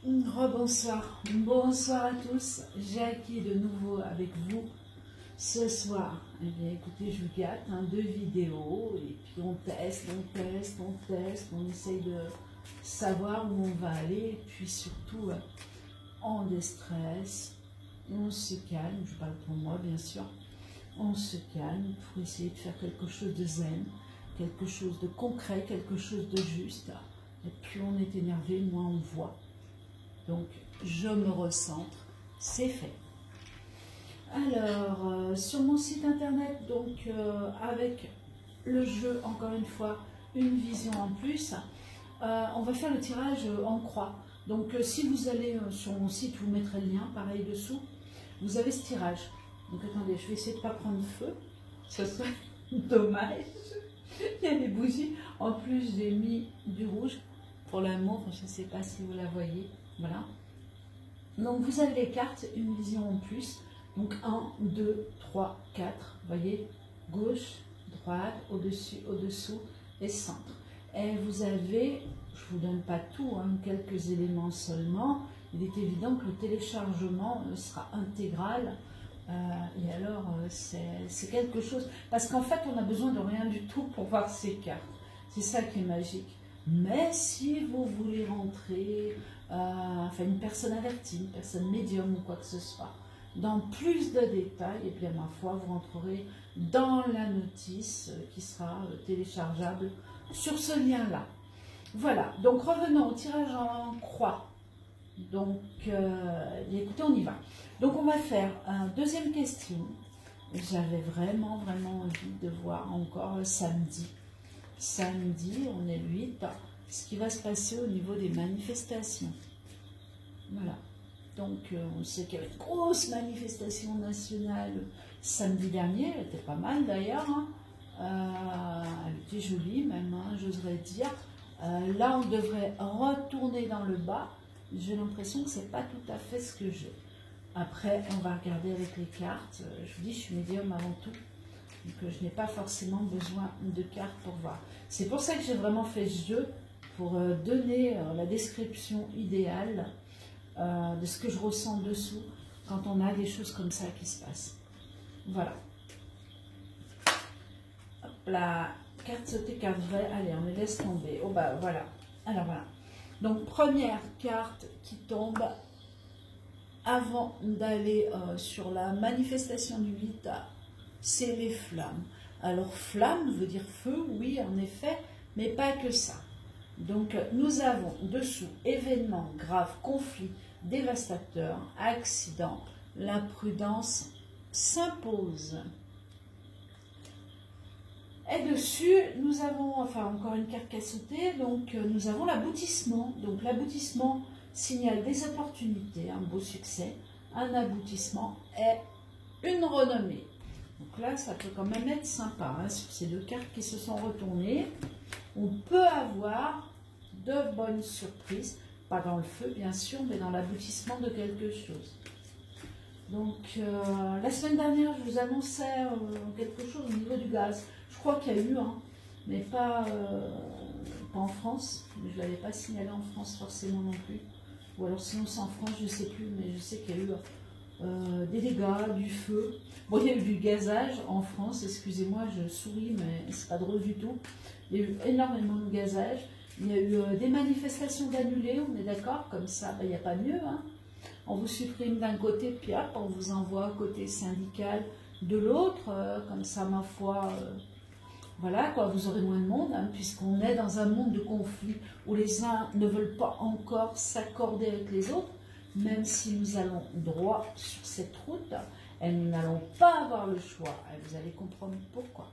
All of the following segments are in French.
Rebonsoir, bonsoir à tous, Jackie de nouveau avec vous ce soir. Eh bien écoutez, je vous gâte, deux vidéos et puis on teste, on essaye de savoir où on va aller et puis surtout on déstresse, on se calme, je parle pour moi bien sûr, on se calme pour essayer de faire quelque chose de zen, quelque chose de concret, quelque chose de juste. Et plus on est énervé, moins on voit. Donc, je me recentre, c'est fait. Alors, sur mon site internet, donc avec le jeu, encore une fois, une vision en plus, on va faire le tirage en croix. Donc, si vous allez sur mon site, je vous mettrai le lien, pareil dessous, vous avez ce tirage. Donc, attendez, je vais essayer de ne pas prendre feu, ce serait dommage. Il y a des bougies. En plus, j'ai mis du rouge pour l'amour, je ne sais pas si vous la voyez. Voilà. Donc vous avez les cartes, une vision en plus. Donc 1, 2, 3, 4. Vous voyez, gauche, droite, au-dessus, au-dessous et centre. Et vous avez, je ne vous donne pas tout, quelques éléments seulement. Il est évident que le téléchargement sera intégral. Et alors, c'est quelque chose. Parce qu'en fait, on n'a besoin de rien du tout pour voir ces cartes. C'est ça qui est magique. Mais si vous voulez rentrer, enfin une personne avertie, une personne médium ou quoi que ce soit, dans plus de détails, et bien ma foi, vous rentrerez dans la notice qui sera téléchargeable sur ce lien-là. Voilà, donc revenons au tirage en croix. Donc, écoutez, on y va. Donc, on va faire une deuxième question. J'avais vraiment envie de voir encore samedi. Samedi, on est le 8, ce qui va se passer au niveau des manifestations. Voilà. Donc, on sait qu'il y avait une grosse manifestation nationale samedi dernier. Elle était pas mal d'ailleurs. Elle était jolie même, j'oserais dire. Là, on devrait retourner dans le bas. J'ai l'impression que ce n'est pas tout à fait ce que j'ai. Après, on va regarder avec les cartes. Je vous dis, je suis médium avant tout. Donc, je n'ai pas forcément besoin de cartes pour voir. C'est pour ça que j'ai vraiment fait ce jeu, pour donner la description idéale de ce que je ressens dessous quand on a des choses comme ça qui se passent. Voilà. Hop, la carte sautée, carte vraie. Allez, on les laisse tomber. Oh bah voilà. Alors voilà. Donc, première carte qui tombe avant d'aller sur la manifestation du 8, c'est les flammes. Alors, flamme veut dire feu, oui, en effet, mais pas que ça. Donc, nous avons dessous événements graves, conflits, dévastateurs, accidents. L'imprudence s'impose. Et dessus, nous avons, enfin encore une carte qui a sauté, donc nous avons l'aboutissement. Donc l'aboutissement signale des opportunités, un beau succès, un aboutissement et une renommée. Donc là, ça peut quand même être sympa, sur ces deux cartes qui se sont retournées. On peut avoir de bonnes surprises, pas dans le feu bien sûr, mais dans l'aboutissement de quelque chose. Donc la semaine dernière, je vous annonçais quelque chose au niveau du gaz. Je crois qu'il y a eu, mais pas en France. Je ne l'avais pas signalé en France forcément non plus. Ou alors sinon c'est en France, je ne sais plus, mais je sais qu'il y a eu des dégâts, du feu. Bon, il y a eu du gazage en France, excusez-moi, je souris, mais c'est pas drôle du tout. Il y a eu énormément de gazage. Il y a eu des manifestations d'annulés, on est d'accord, comme ça, il n'y a pas mieux. On vous supprime d'un côté, puis hop, on vous envoie côté syndical de l'autre, comme ça, ma foi... Voilà, quoi, vous aurez moins de monde, puisqu'on est dans un monde de conflit où les uns ne veulent pas encore s'accorder avec les autres, même si nous allons droit sur cette route, et nous n'allons pas avoir le choix. Et vous allez comprendre pourquoi.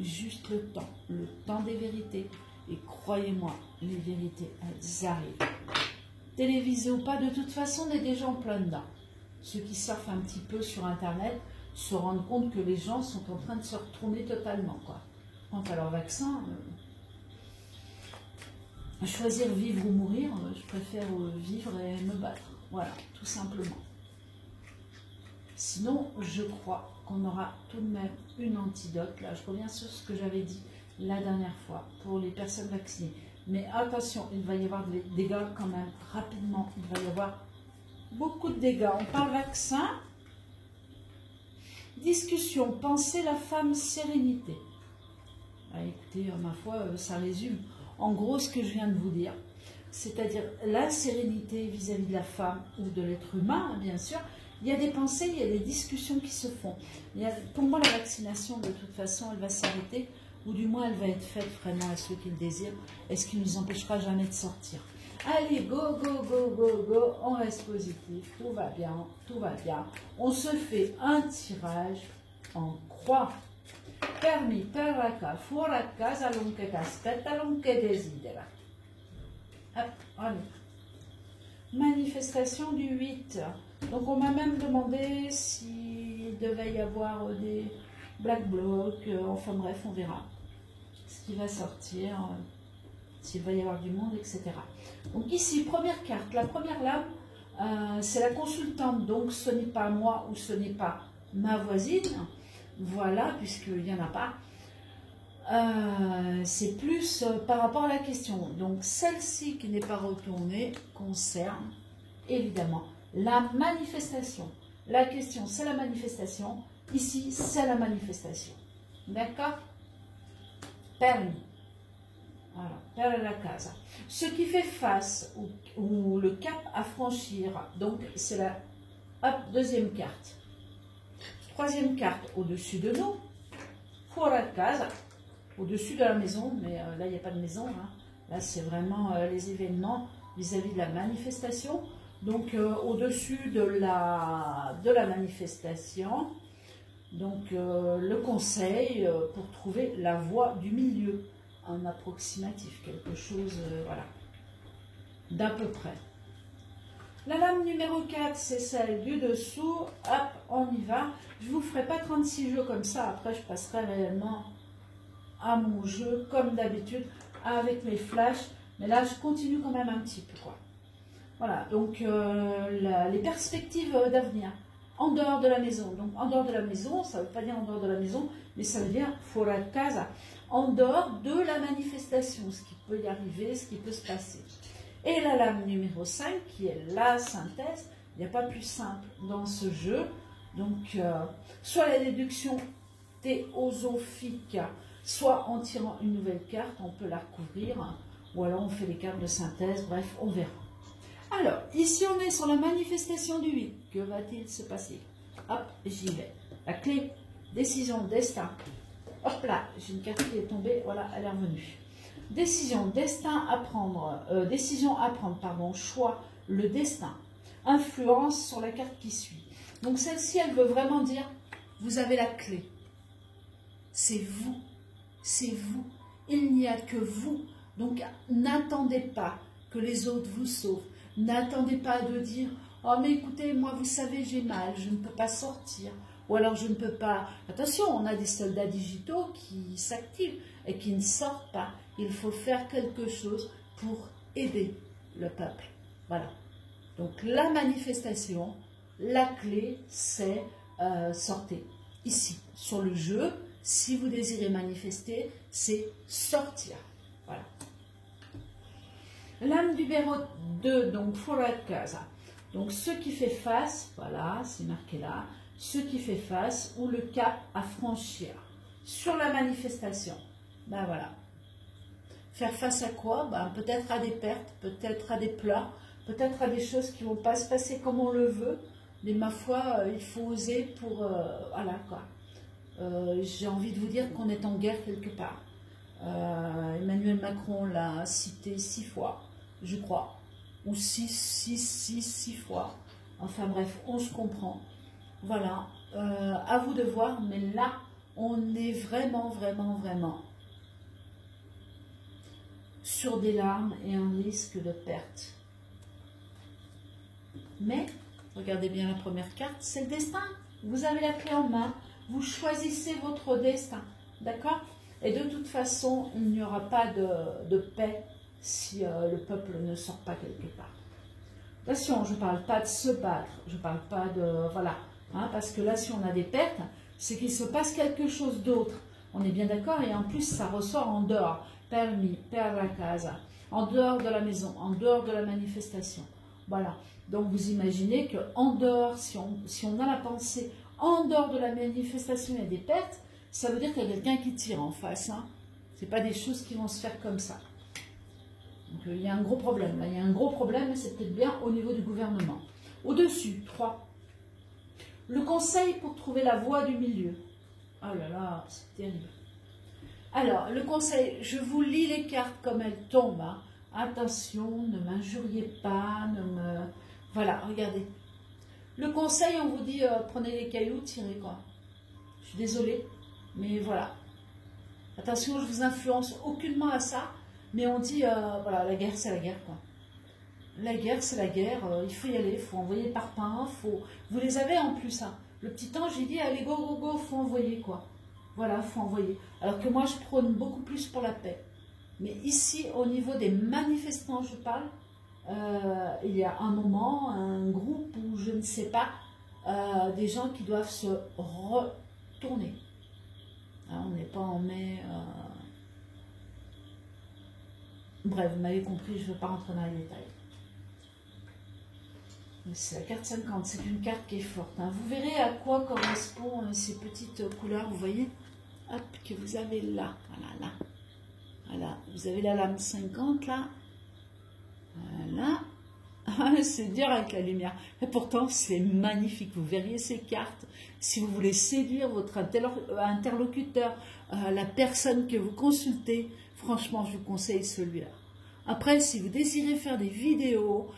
Juste le temps des vérités. Et croyez-moi, les vérités, elles arrivent. Télévisé ou pas, de toute façon, on est déjà en plein dedans. Ceux qui surfent un petit peu sur Internet se rendent compte que les gens sont en train de se retourner totalement, quoi. Quant à leur vaccin, choisir vivre ou mourir, je préfère vivre et me battre. Voilà, tout simplement. Sinon, je crois qu'on aura tout de même une antidote. Là, je reviens sur ce que j'avais dit la dernière fois pour les personnes vaccinées. Mais attention, il va y avoir des dégâts quand même rapidement. Il va y avoir beaucoup de dégâts. On parle vaccin. Discussion, pensée, la femme, sérénité. Ah, écoutez, ma foi, ça résume en gros ce que je viens de vous dire. C'est-à-dire la sérénité vis-à-vis de la femme ou de l'être humain, bien sûr. Il y a des pensées, il y a des discussions qui se font. Pour moi, la vaccination, de toute façon, elle va s'arrêter, ou du moins, elle va être faite vraiment à ceux qui le désirent, et ce qui ne nous empêchera jamais de sortir. Allez, go, go, go, go, go, on reste positif, tout va bien, tout va bien. On se fait un tirage en croix. Permis, per la casa, fuori la casa, l'on che t'aspetta, l'on che desidera. Hop, allez. Manifestation du 8. Donc on m'a même demandé s'il devait y avoir des black blocs, enfin bref, on verra ce qui va sortir, s'il va y avoir du monde, etc. Donc ici, première carte, la première lame, c'est la consultante, donc ce n'est pas moi ou ce n'est pas ma voisine, voilà, puisqu'il n'y en a pas. C'est plus par rapport à la question. Donc celle-ci qui n'est pas retournée concerne évidemment la manifestation. La question c'est la manifestation. Ici c'est la manifestation. D'accord? Permis. Voilà, per la casa. Ce qui fait face ou le cap à franchir. Donc c'est la deuxième carte. Troisième carte au-dessus de nous. Fuori la casa. Au-dessus de la maison, mais là, il n'y a pas de maison. Hein. Là, c'est vraiment les événements vis-à-vis de la manifestation. Donc, au-dessus de la manifestation, donc le conseil pour trouver la voie du milieu, un approximatif, quelque chose, voilà, d'à peu près. La lame numéro 4, c'est celle du dessous. Hop, on y va. Je ne vous ferai pas 36 jeux comme ça. Après, je passerai réellement à mon jeu, comme d'habitude, avec mes flashs. Mais là, je continue quand même un petit peu, quoi. Voilà, donc les perspectives d'avenir, en dehors de la maison. Donc, en dehors de la maison, ça ne veut pas dire en dehors de la maison, mais ça veut dire fuori casa, en dehors de la manifestation, ce qui peut y arriver, ce qui peut se passer. Et la lame numéro 5, qui est la synthèse, il n'y a pas plus simple dans ce jeu. Donc, soit la déduction théosophique, soit en tirant une nouvelle carte, on peut la recouvrir, ou alors on fait les cartes de synthèse, bref, on verra. Alors, ici on est sur la manifestation du 8. Que va-t-il se passer? Hop, j'y vais. La clé, décision, destin. Hop là, j'ai une carte qui est tombée, voilà, elle est revenue. Décision, destin à prendre, décision à prendre, pardon, choix, le destin. Influence sur la carte qui suit. Donc celle-ci, elle veut vraiment dire, vous avez la clé. C'est vous. C'est vous. Il n'y a que vous. Donc, n'attendez pas que les autres vous sauvent. N'attendez pas de dire « Oh, mais écoutez, moi, vous savez, j'ai mal, je ne peux pas sortir. » Ou alors, je ne peux pas... Attention, on a des soldats digitaux qui s'activent et qui ne sortent pas. Il faut faire quelque chose pour aider le peuple. Voilà. Donc, la manifestation, la clé, c'est sortez. Ici, sur le jeu, si vous désirez manifester, c'est sortir. Voilà. Lame numéro 2, donc fuori casa. Donc ce qui fait face, voilà, c'est marqué là, ce qui fait face ou le cap à franchir sur la manifestation. Ben voilà. Faire face à quoi? Ben, peut-être à des pertes, peut-être à des plats, peut-être à des choses qui ne vont pas se passer comme on le veut. Mais ma foi, il faut oser pour... voilà quoi. J'ai envie de vous dire qu'on est en guerre quelque part. Emmanuel Macron l'a cité 6 fois, je crois, ou 6 fois. Enfin bref, on se comprend. Voilà, à vous de voir, mais là, on est vraiment sur des larmes et un risque de perte. Mais, regardez bien la première carte, c'est le destin. Vous avez la clé en main, vous choisissez votre destin, d'accord? Et de toute façon, il n'y aura pas de paix si le peuple ne sort pas quelque part. Attention, je ne parle pas de se battre, je ne parle pas de... Voilà, hein, parce que là, si on a des pertes, c'est qu'il se passe quelque chose d'autre. On est bien d'accord, et en plus, ça ressort en dehors. Permis, per la casa. en dehors de la maison, en dehors de la manifestation. Voilà. Donc vous imaginez qu'en dehors, si on a la pensée, en dehors de la manifestation, il y a des pertes, ça veut dire qu'il y a quelqu'un qui tire en face. Hein. Ce n'est pas des choses qui vont se faire comme ça. Donc il y a un gros problème. Là, il y a un gros problème, et c'est peut-être bien au niveau du gouvernement. Au-dessus, 3. Le conseil pour trouver la voie du milieu. Oh là là, c'est terrible. Alors, le conseil, je vous lis les cartes comme elles tombent. Hein. Attention, ne m'injuriez pas, ne me... Voilà, regardez. Le conseil, on vous dit, prenez les cailloux, tirez quoi. Je suis désolée, mais voilà. Attention, je vous influence aucunement à ça, mais on dit, voilà, la guerre, c'est la guerre, quoi. La guerre, c'est la guerre, il faut y aller, il faut envoyer par pain, faut... Vous les avez en plus, hein. Le petit ange, j'ai dit, allez, go, go, go, faut envoyer, quoi. Voilà, faut envoyer. Alors que moi, je prône beaucoup plus pour la paix. Mais ici, au niveau des manifestants, je parle, il y a un moment, un groupe où je ne sais pas, des gens qui doivent se retourner. Hein, on n'est pas en mai... Bref, vous m'avez compris, je ne veux pas rentrer dans les détails. C'est la carte 50, c'est une carte qui est forte. Hein. Vous verrez à quoi correspondent ces petites couleurs, vous voyez, hop, que vous avez là, voilà, là. Voilà, vous avez la lame 50 là. Voilà. C'est dur avec la lumière. Et pourtant, c'est magnifique. Vous verriez ces cartes. Si vous voulez séduire votre interlocuteur, la personne que vous consultez, franchement, je vous conseille celui-là. Après, si vous désirez faire des vidéos,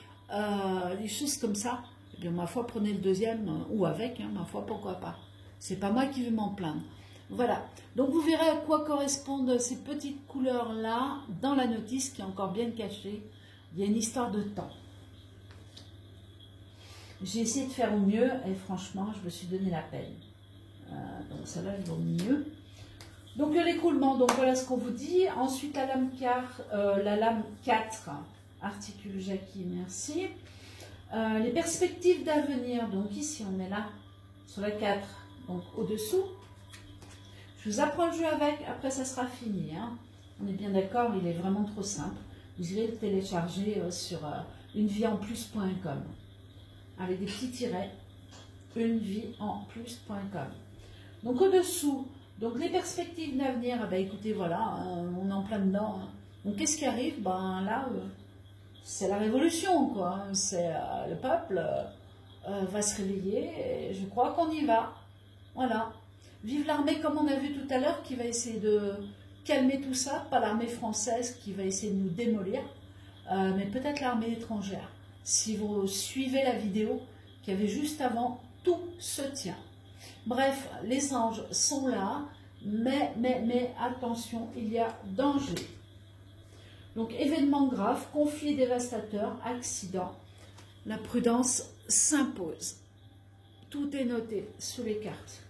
des choses comme ça, eh bien, ma foi, prenez le deuxième, ou avec, hein, ma foi, pourquoi pas. C'est pas moi qui vais m'en plaindre. Voilà, donc vous verrez à quoi correspondent ces petites couleurs-là dans la notice qui est encore bien cachée. Il y a une histoire de temps. J'ai essayé de faire au mieux et franchement, je me suis donné la peine. Donc celle-là, elle vaut mieux. Donc l'écoulement, donc voilà ce qu'on vous dit. Ensuite, la lame 4, articule Jackie, merci. Les perspectives d'avenir, donc ici, on est là, sur la 4, donc au-dessous. Je vous apprends le jeu avec, après ça sera fini. Hein. On est bien d'accord, il est vraiment trop simple. Vous irez le télécharger sur unevieeenplus.com avec des petits tirets, unevieeenplus.com. Donc au-dessous, donc les perspectives d'avenir, ben écoutez, voilà, on est en plein dedans. Hein. Donc qu'est-ce qui arrive? Ben là, c'est la révolution, quoi. C'est le peuple va se réveiller et je crois qu'on y va. Voilà. Vive l'armée, comme on a vu tout à l'heure, qui va essayer de calmer tout ça. Pas l'armée française qui va essayer de nous démolir, mais peut-être l'armée étrangère. Si vous suivez la vidéo qu'il y avait juste avant, tout se tient. Bref, les anges sont là, mais attention, il y a danger. Donc, événements graves, conflits dévastateurs, accidents. La prudence s'impose. Tout est noté sous les cartes.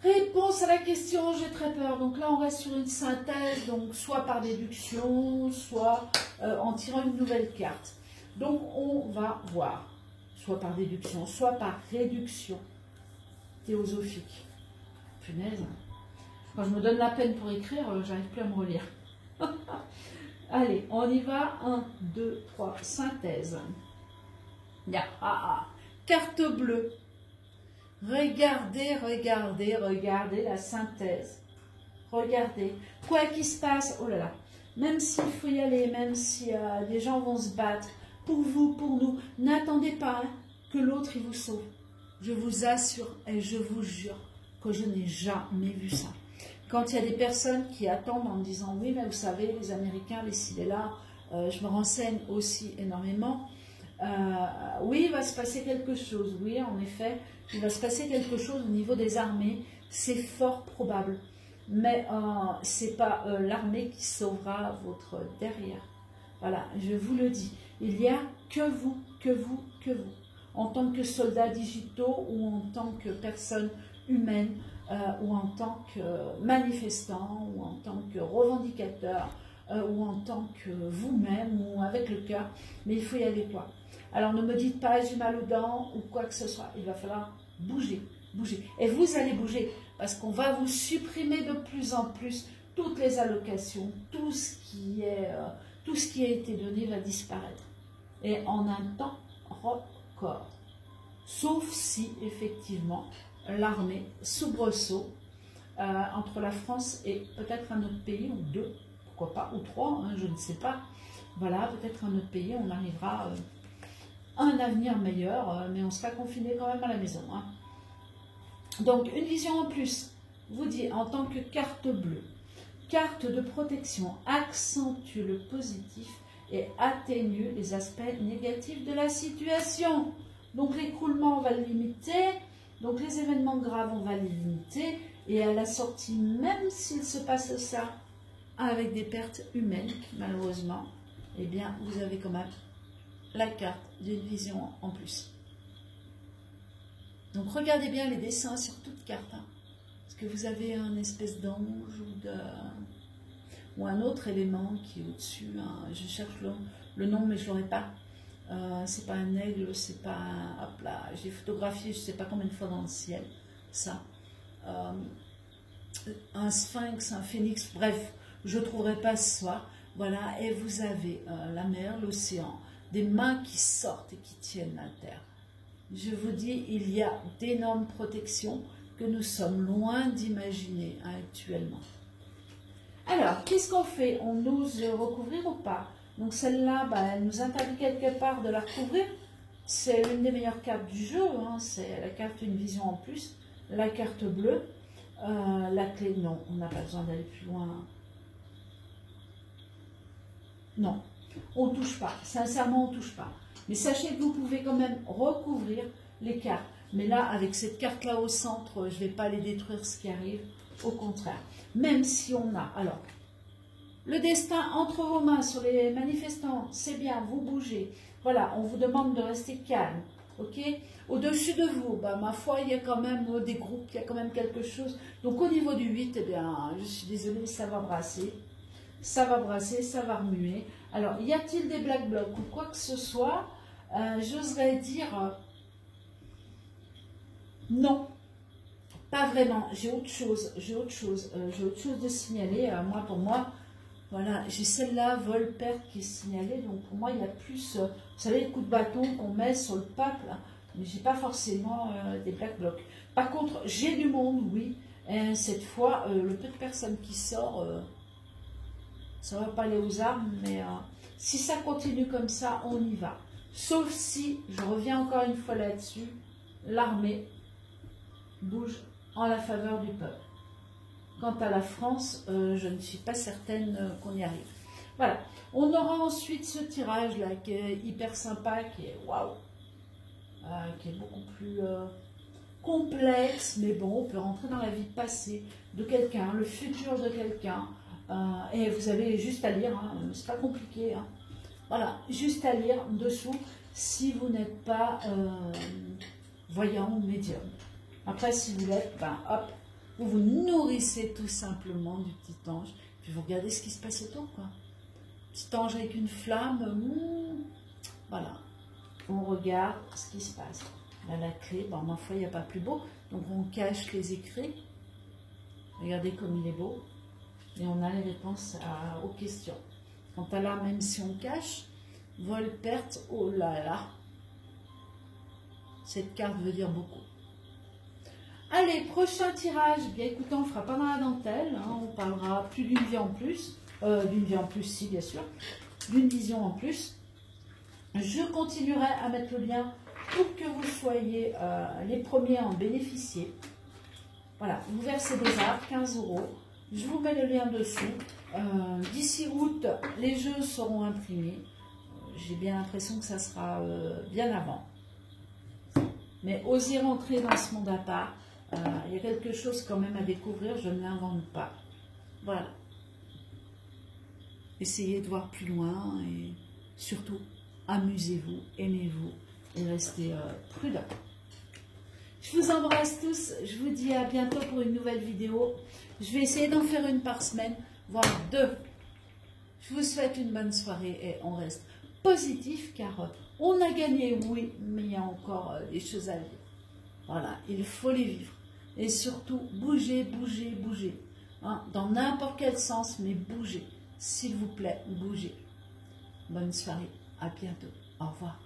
Réponse à la question, j'ai très peur. Donc là, on reste sur une synthèse, donc soit par déduction, soit en tirant une nouvelle carte. Donc on va voir, soit par déduction, soit par réduction théosophique. Punaise. Quand je me donne la peine pour écrire, j'arrive plus à me relire. Allez, on y va. 1, 2, 3, synthèse. Carte bleue. Regardez, regardez, regardez la synthèse. Regardez. Quoi qu'il se passe, oh là là, même s'il faut y aller, même si des gens vont se battre, pour vous, pour nous, n'attendez pas hein, que l'autre il vous sauve. Je vous assure et je vous jure que je n'ai jamais vu ça. Quand il y a des personnes qui attendent en me disant, oui, mais vous savez, les Américains, les ci, les là, je me renseigne aussi énormément. Oui, il va se passer quelque chose. Oui, en effet, il va se passer quelque chose au niveau des armées. C'est fort probable. Mais ce n'est pas l'armée qui sauvera votre derrière. Voilà, je vous le dis. Il n'y a que vous, que vous, que vous. En tant que soldats digitaux ou en tant que personne humaine ou en tant que manifestant ou en tant que revendicateur ou en tant que vous-même ou avec le cœur. Mais il faut y aller quoi. Alors ne me dites pas j'ai mal aux dents ou quoi que ce soit. Il va falloir bouger, bouger. Et vous allez bouger parce qu'on va vous supprimer de plus en plus toutes les allocations, tout ce qui a été donné va disparaître. Et en un temps record. Sauf si, effectivement, l'armée, soubresaut, entre la France et peut-être un autre pays, ou deux, pourquoi pas, ou trois, hein, je ne sais pas. Voilà, peut-être un autre pays, on arrivera à un avenir meilleur, mais on sera confiné quand même à la maison. Hein. Donc, une vision en plus, vous dit en tant que carte bleue, carte de protection, accentue le positif et atténue les aspects négatifs de la situation. Donc, l'écroulement, on va le limiter. Donc, les événements graves, on va les limiter. Et à la sortie, même s'il se passe ça, avec des pertes humaines, malheureusement, eh bien, vous avez quand même la carte d'une vision en plus. Donc, regardez bien les dessins sur toute carte. Hein. Parce que vous avez un espèce d'ange ou un autre élément qui est au-dessus. Hein. Je cherche le nom, mais je ne l'aurai pas. C'est pas un aigle, c'est pas un... Hop là, j'ai photographié je ne sais pas combien de fois dans le ciel. Ça. Un sphinx, un phénix, bref, je ne trouverai pas ce soir. Voilà, et vous avez la mer, l'océan, des mains qui sortent et qui tiennent la terre. Je vous dis, il y a d'énormes protections que nous sommes loin d'imaginer actuellement. Alors, qu'est-ce qu'on fait? On ose recouvrir ou pas? Donc celle-là, bah, elle nous interdit quelque part de la recouvrir. C'est l'une des meilleures cartes du jeu, hein. C'est la carte Une vision en plus, la carte bleue. La clé, non, on n'a pas besoin d'aller plus loin. Non, on ne touche pas. Sincèrement, on ne touche pas. Mais sachez que vous pouvez quand même recouvrir les cartes. Mais là, avec cette carte-là au centre, je ne vais pas les détruire ce qui arrive. Au contraire. Même si on a... Alors, le destin entre vos mains sur les manifestants, c'est bien, vous bougez. Voilà, on vous demande de rester calme. Ok? Au-dessus de vous, bah, ma foi, il y a quand même des groupes, il y a quand même quelque chose. Donc au niveau du 8, eh bien, je suis désolée, ça va brasser. Ça va brasser, ça va remuer. Alors, y a-t-il des black blocs ou quoi que ce soit? J'oserais dire non. Pas vraiment. J'ai autre chose. J'ai autre chose de signaler. Moi, pour moi, voilà, j'ai celle-là, vol-perte qui est signalée. Donc pour moi, il y a plus, vous savez, les coups de bâton qu'on met sur le peuple. Mais j'ai pas forcément des black blocs. Par contre, j'ai du monde, oui. Et cette fois, le peu de personnes qui sort, ça va pas aller aux armes, mais si ça continue comme ça, on y va. Sauf si, je reviens encore une fois là-dessus, l'armée bouge en la faveur du peuple. Quant à la France, je ne suis pas certaine qu'on y arrive. Voilà. On aura ensuite ce tirage-là qui est hyper sympa, qui est waouh, qui est beaucoup plus complexe, mais bon, on peut rentrer dans la vie passée de quelqu'un, le futur de quelqu'un, et vous avez juste à lire, hein, c'est pas compliqué. Hein. Voilà, juste à lire dessous si vous n'êtes pas voyant ou médium. Après, si vous l'êtes, ben hop, vous vous nourrissez tout simplement du petit ange, puis vous regardez ce qui se passe autour, quoi. Petit ange avec une flamme, voilà. On regarde ce qui se passe. Là, la clé, bon, ma foi, il n'y a pas plus beau. Donc, on cache les écrits. Regardez comme il est beau. Et on a les réponses aux questions. Quant à là, même si on cache, vol, perte, oh là là. Cette carte veut dire beaucoup. Allez, prochain tirage. Bien écoutez, on ne fera pas dans la dentelle. Hein, on parlera plus d'une vie en plus. D'une vie en plus, si, bien sûr. D'une vision en plus. Je continuerai à mettre le lien pour que vous soyez les premiers à en bénéficier. Voilà, vous versez des arts, 15 €. Je vous mets le lien dessous. D'ici août, les jeux seront imprimés. J'ai bien l'impression que ça sera bien avant. Mais osez rentrer dans ce monde à part. Il y a quelque chose quand même à découvrir, je ne l'invente pas. Voilà. Essayez de voir plus loin et surtout, amusez-vous, aimez-vous et restez prudents. Je vous embrasse tous, je vous dis à bientôt pour une nouvelle vidéo. Je vais essayer d'en faire une par semaine, voire 2. Je vous souhaite une bonne soirée et on reste positif car on a gagné, oui, mais il y a encore des choses à vivre. Voilà, il faut les vivre. Et surtout, bougez, bougez, bougez. hein, dans n'importe quel sens, mais bougez. S'il vous plaît, bougez. Bonne soirée, à bientôt. Au revoir.